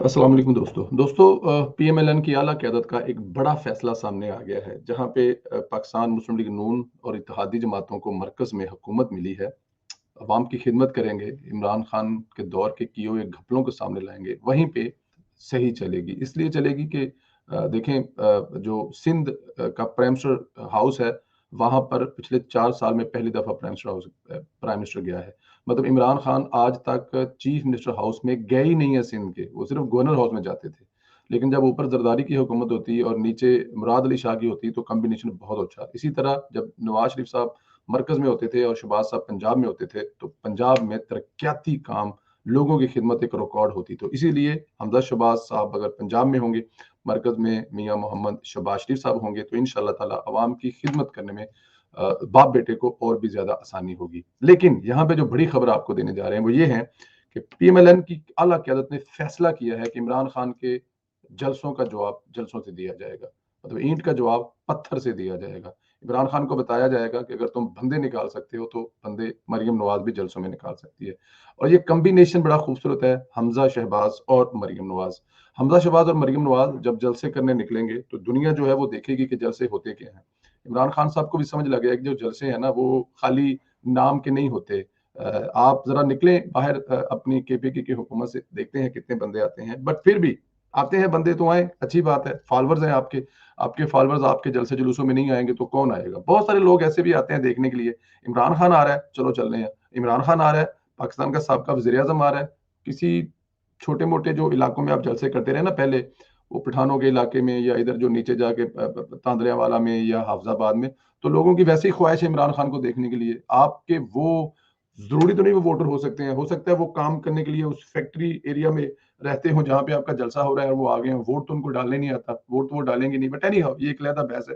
अस्सलाम वालेकुम दोस्तों पीएमएलएन की आला क़यादत का एक बड़ा फैसला सामने आ गया है जहां पे पाकिस्तान मुस्लिम लीग नून और इत्तेहादी जमातों को मरकज में हुकूमत मिली है। अवाम की खिदमत करेंगे, इमरान खान के दौर के किए हुए घपलों को सामने लाएंगे, वहीं पे सही चलेगी। इसलिए चलेगी कि देखें, जो सिंध का प्राइम मिनिस्टर हाउस है, वहां पर पिछले 4 साल में पहली दफा प्राइम मिनिस्टर गया है। मतलब इमरान खान आज तक चीफ मिनिस्टर हाउस में गए ही नहीं है सिंध के, वो सिर्फ गवर्नर हाउस में जाते थे। लेकिन जब ऊपर जरदारी की हुकूमत होती और नीचे मुराद अली शाह की होती तो कॉम्बिनेशन बहुत अच्छा। इसी तरह जब नवाज शरीफ साहब मरकज में होते थे और शहबाज साहब पंजाब में होते थे, तो पंजाब में तरक्याती काम, लोगों की खिदमत एक रिकॉर्ड होती। तो इसीलिए हमजा शहबाज साहब अगर पंजाब में होंगे, मरकज में मियां मोहम्मद शहबाज शरीफ साहब होंगे, तो इंशाल्लाह ताला अवाम की खिदमत करने में बाप बेटे को और भी ज्यादा आसानी होगी। लेकिन यहाँ पे जो बड़ी खबर आपको देने जा रहे हैं वो ये है कि पीएमएलएन की आला क़यादत ने फैसला किया है कि इमरान खान के जलसों का जवाब जलसों से दिया जाएगा। मतलब ईंट का जवाब पत्थर से दिया जाएगा। इमरान खान को बताया जाएगा कि अगर तुम बंदे निकाल सकते हो तो बंदे मरियम नवाज भी जलसों में निकाल सकती है। और ये कॉम्बिनेशन बड़ा खूबसूरत है, हमजा शहबाज और मरियम नवाज। हमजा शहबाज और मरियम नवाज जब जलसे करने निकलेंगे तो दुनिया जो है वो देखेगी कि जलसे होते क्या हैं। इमरान खान साहब को भी समझ लग गया कि जो जलसे हैं ना वो खाली नाम के नहीं होते। आप जरा निकलें बाहर, अपनी केपीके की हुकूमत से, देखते हैं कितने बंदे आते हैं। बट फिर भी आते हैं बंदे तो आए, अच्छी बात है, फॉलोअर्स हैं आपके। आपके फॉलोअर्स आपके जलसे जुलूसों में नहीं आएंगे तो कौन आएगा? बहुत सारे लोग ऐसे भी आते हैं देखने के लिए। इमरान खान आ रहा है, चलो चल रहे हैं। इमरान खान आ रहा है, पाकिस्तान का साबका वजीर आजम आ रहा है। किसी छोटे मोटे जो इलाकों में आप जलसे करते रहे ना पहले, वो पठानों के इलाके में या इधर जो नीचे जाके तांदरियावाला में या हाफजाबाद में, तो लोगों की वैसी ही ख्वाहिश है इमरान खान को देखने के लिए। आपके वो जरूरी तो नहीं वो वोटर हो सकते हैं, हो सकता है वो काम करने के लिए उस फैक्ट्री एरिया में रहते हो जहां पे आपका जलसा हो रहा है और वो आ गए हैं। वोट तो उनको डालने नहीं आता, वोट तो वो डालेंगे नहीं। बट एनी हाउ, ये एक अलग बहस है।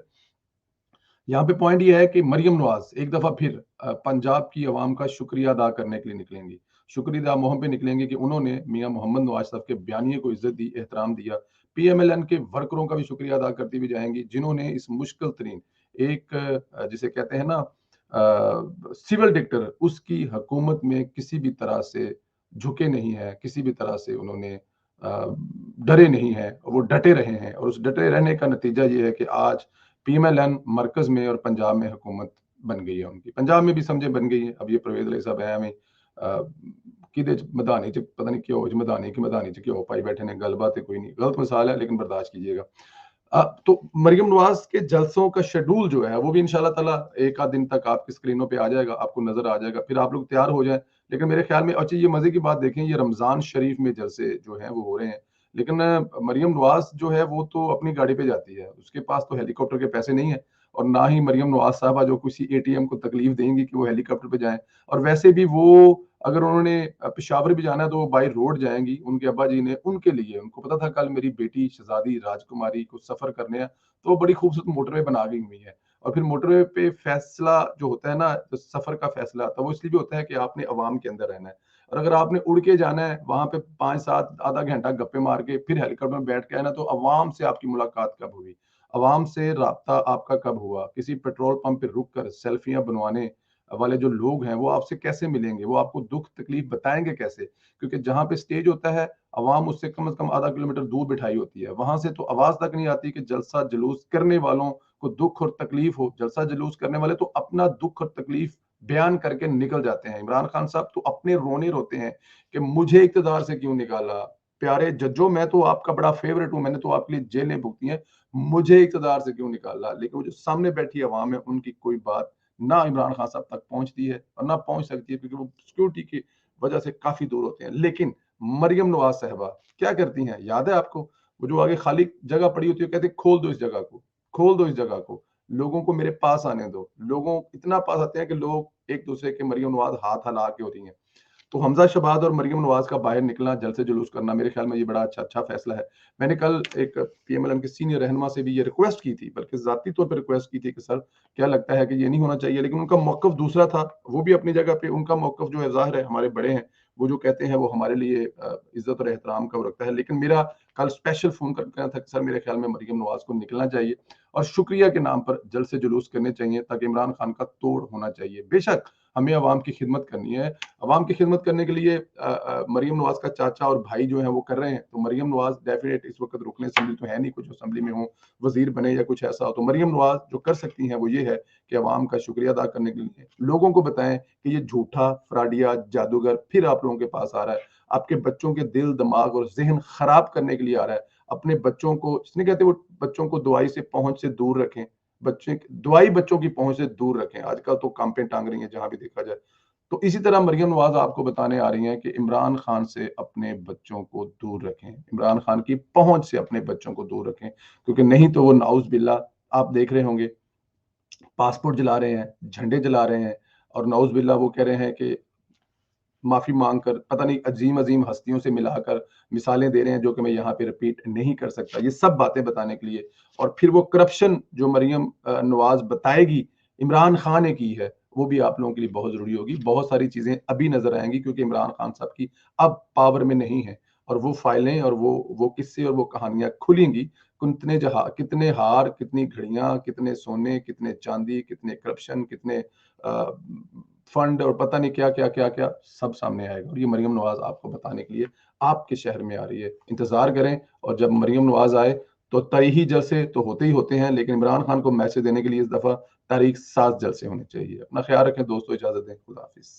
यहाँ पे पॉइंट ये है कि मरियम नवाज एक दफा फिर पंजाब की आवाम का शुक्रिया अदा करने के लिए निकलेंगी। शुक्रिया मोहम पे निकलेंगे कि उन्होंने मियां मोहम्मद नवाज साहब के बयानिए को इज्जत दी, एहतराम दिया। पीएमएलएन के वर्करों का भी शुक्रिया अदा करती भी जाएंगी, जिन्होंने इस मुश्किल तरीन एक जिसे कहते हैं ना सिविल डिक्टर, उसकी हुकूमत में किसी भी तरह से झुके नहीं है, किसी भी तरह से उन्होंने डरे नहीं है, वो डटे रहे हैं। और उस डटे रहने का नतीजा ये है कि आज पीएमएलएन मरकज में और पंजाब में हुकूमत बन गई है उनकी। पंजाब में भी समझे बन गई है। अब ये परवेज अली साहब है हमें कि मदानी च पता नहीं क्यों मदानी च क्यों पाई बैठे ने, गलबात कोई नहीं, गलत मिसाल है लेकिन बर्दाश्त कीजिएगा। तो मरियम नवाज के जलसों का शेड्यूल जो है वो भी इंशाल्लाह ताला एक आध दिन तक आपकी स्क्रीनों पे आ जाएगा, आपको नजर आ जाएगा, फिर आप लोग तैयार हो जाएं। लेकिन मेरे ख्याल में अच्छा, ये मजे की बात देखें, ये रमजान शरीफ में जलसे जो है वो हो रहे हैं। लेकिन मरियम नवाज जो है वो तो अपनी गाड़ी पे जाती है, उसके पास तो हेलीकॉप्टर के पैसे नहीं है। और ना ही मरियम नवाज साहबा जो किसी एटीएम को तकलीफ देंगी कि वो हेलीकॉप्टर पे जाएं। और वैसे भी वो अगर उन्होंने पेशावर भी जाना है तो वो बाई रोड जाएंगी। उनके अब्बा जी ने उनके लिए, उनको पता था कल मेरी बेटी शहजादी राजकुमारी को सफर करने हैं, तो वो बड़ी खूबसूरत मोटरवे बना गई हुई है। और फिर मोटरवे पे फैसला जो होता है ना, जो सफर का फैसला आता है, वो इसलिए भी होता है कि आपने अवाम के अंदर रहना है। और अगर आपने उड़ के जाना है वहां पे 5 7 आधा घंटा गप्पे मार के फिर हेलीकॉप्टर में बैठ के आना, तो अवाम से आपकी मुलाकात कब हुई, अवाम से राब्ता आपका कब हुआ? किसी पेट्रोल पंप पे रुक कर सेल्फियां बनवाने वाले जो लोग हैं वो आपसे कैसे मिलेंगे? वो आपको दुख तकलीफ बताएंगे कैसे? क्योंकि जहां पे स्टेज होता है, अवाम उससे कम से कम आधा किलोमीटर दूर बिठाई होती है, वहां से तो आवाज तक नहीं आती कि जलसा जुलूस करने वालों को दुख और तकलीफ हो। जलसा जुलूस करने वाले तो अपना दुख और तकलीफ बयान करके निकल जाते हैं। इमरान खान साहब तो अपने रोने रोते हैं कि मुझे इक़्तिदार से क्यों निकाला। प्यारे जज्जों, मैं तो आपका बड़ा फेवरेट हूं, मैंने तो आपके लिए जेलें भुगती हैं, मुझे इक़्तिदार से क्यों निकाला। लेकिन वो जो सामने बैठी अवाम है, उनकी कोई बात ना इमरान खान साहब तक पहुंचती है और ना पहुंच सकती है, क्योंकि वो सिक्योरिटी की वजह से काफी दूर होते हैं। लेकिन मरियम नवाज साहबा क्या करती हैं, याद है आपको? वो जो आगे खाली जगह पड़ी होती है, कहते हैं खोल दो इस जगह को, खोल दो इस जगह को, लोगों को मेरे पास आने दो। लोगों इतना पास आते हैं कि लोग एक दूसरे के मरियम नवाज हाथ हिला के होती हैं। तो हमजा शहबाज और मरियम नवाज का बाहर निकलना, जलसे जुलूस करना, मेरे ख्याल में ये बड़ा अच्छा अच्छा फैसला है। मैंने कल एक पीएमएलएन के सीनियर रहनुमा से भी ये रिक्वेस्ट की थी, बल्कि जाती तौर पर रिक्वेस्ट की थी कि सर क्या लगता है कि ये नहीं होना चाहिए। लेकिन उनका मौकफ दूसरा था। वो भी अपनी जगह पे उनका मौकफ जो है, जाहिर है हमारे बड़े हैं, वो जो कहते हैं वो हमारे लिए इज्जत और एहतराम का वो रखता है। लेकिन मेरा कल स्पेशल फ़ोन करके कहना था कि सर मेरे ख़्याल में मरियम नवाज़ को निकलना चाहिए और शुक्रिया के नाम पर जल्द से जुलूस करने चाहिए ताकि इमरान खान का तोड़ होना चाहिए। बेशक हमें अवाम की खिदमत करनी है। अवाम की खिदमत करने के लिए मरियम नवाज़ का चाचा और भाई जो हैं वो कर रहे हैं, तो मरियम नवाज़ डेफ़िनेट इस वक़्त रुकन असेंबली तो है नहीं, कुछ असेंबली में हो, वज़ीर बने या कुछ ऐसा हो। तो मरियम नवाज़ जो कर सकती हैं वो ये है कि अवाम का शुक्रिया अदा करने के लिए लोगों को बताएँ कि ये झूठा, फ्रॉडिया, जादूगर फिर आप लोगों के पास आ रहा है। आपके बच्चों के दिल, दिमाग और ज़हन खराब करने के लिए आ रहा है। अपने बच्चों को इसलिए कहते हैं वो बच्चों को दुआई से पहुँच से दूर रखें। बच्चे दुआई बच्चों की पहुँच से दूर रखें। आजकल तो कांपे टांग रही हैं जहाँ भी देखा जाए। तो इसी तरह मरियम नवाज़ आपको बताने आ रही हैं कि इमरान खान से अपने बच्चों को दूर रखें। इमरान खान की पहुँच से अपने बच्चों को दूर रखें, क्योंकि नहीं तो वो नाउज़ बिल्लाह आप देख रहे होंगे, पासपोर्ट जला रहे हैं, झंडे जला रहे हैं और नाउज़ बिल्लाह वो कह रहे हैं कि माफ़ी माँगकर पता नहीं अजीम-अजीम हस्तियों से मिलाकर मिसालें दे रहे हैं जो कि मैं यहाँ पे रिपीट नहीं कर सकता। ये सब बातें बताने के लिए और फिर वो करप्शन जो मरियम नवाज़ बताएगी इमरान खान ने की है, वो भी आप लोगों के लिए बहुत ज़रूरी होगी। बहुत सारी चीज़ें अभी नज़र आएँगी क्योंकि इमरान खान साहब की अब पावर में नहीं है और वो फाइलें और वो किस्से और वो कहानियाँ खुलेंगी। कितने हार, कितनी घड़ियाँ, कितने सोने, कितने चाँदी, कितने करप्शन, कितने फंड और पता नहीं क्या सब सामने आएगा और ये मरियम नवाज़ आपको बताने के लिए आपके शहर में आ रही है। इंतज़ार करें और जब मरियम नवाज़ आए तो तय ही जलसे तो होते ही होते हैं, लेकिन इमरान खान को मैसेज देने के लिए इस दफ़ा तारीख 7 जलसे होने चाहिए। अपना ख़्याल रखें दोस्तों, इजाज़त दें। खुदा हाफ़िज़।